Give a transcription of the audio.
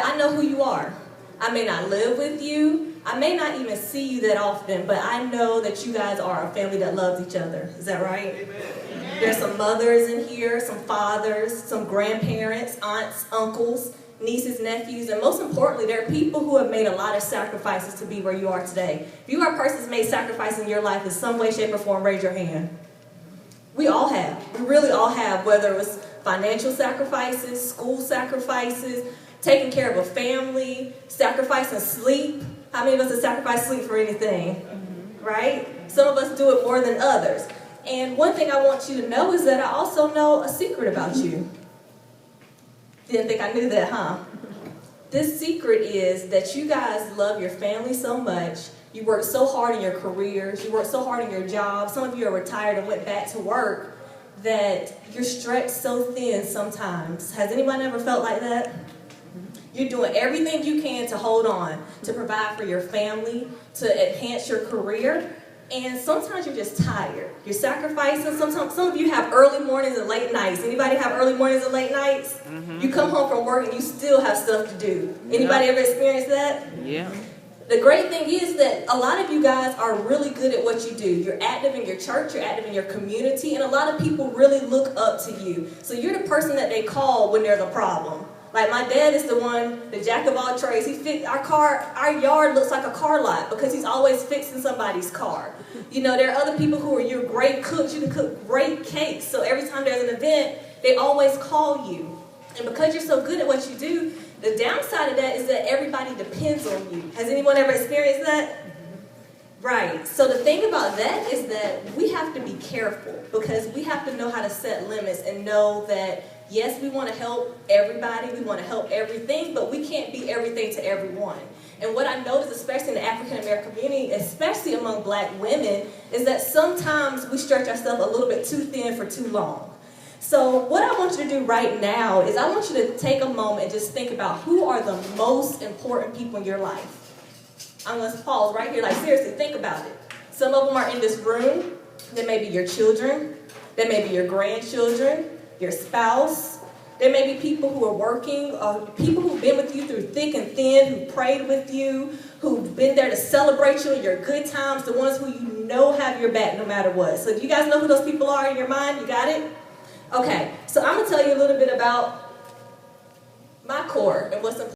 that I know who you are. I may not live with you. I may not even see you that often, but I know that you guys are a family that loves each other. Is that right? Amen. There's some mothers in here, some fathers, some grandparents, aunts, uncles, nieces, nephews, and most importantly, there are people who have made a lot of sacrifices to be where you are today. If you are a person that's made sacrifice in your life in some way, shape, or form, raise your hand. We all have. We really all have, whether it was financial sacrifices, school sacrifices, taking care of a family, sacrificing sleep. How many of us have sacrificed sleep for anything? Right? Some of us do it more than others. And one thing I want you to know is that I also know a secret about you. Didn't think I knew that, huh? This secret is that you guys love your family so much. You work so hard in your careers. You work so hard in your jobs. Some of you are retired and went back to work that you're stretched so thin sometimes. Has anyone ever felt like that? You're doing everything you can to hold on, to provide for your family, to enhance your career, and sometimes you're just tired. You're sacrificing. Sometimes some of you have early mornings and late nights. Anybody have early mornings and late nights? Mm-hmm. You come home from work and you still have stuff to do. Anybody ever experienced that? Yeah. The great thing is that a lot of you guys are really good at what you do. You're active in your church, you're active in your community, and a lot of people really look up to you. So you're the person that they call when there's a problem. Like my dad is the one, the jack of all trades. He fixed our yard looks like a car lot because he's always fixing somebody's car. You know, there are other people who are your great cooks. You can cook great cakes. So every time there's an event, they always call you. And because you're so good at what you do, the downside of that is that everybody depends on you. Has anyone ever experienced that? Right. So the thing about that is that we have to be careful because we have to know how to set limits and know that yes, we want to help everybody, we want to help everything, but we can't be everything to everyone. And what I notice, especially in the African American community, especially among black women, is that sometimes we stretch ourselves a little bit too thin for too long. So what I want you to do right now is I want you to take a moment and just think about who are the most important people in your life. I'm going to pause right here, like seriously, think about it. Some of them are in this room. They may be your children. They may be your grandchildren, your spouse. There may be people who are working, people who've been with you through thick and thin, who prayed with you, who've been there to celebrate you in your good times, the ones who you know have your back no matter what. So do you guys know who those people are in your mind? You got it? Okay, so I'm going to tell you a little bit about my core and what's important.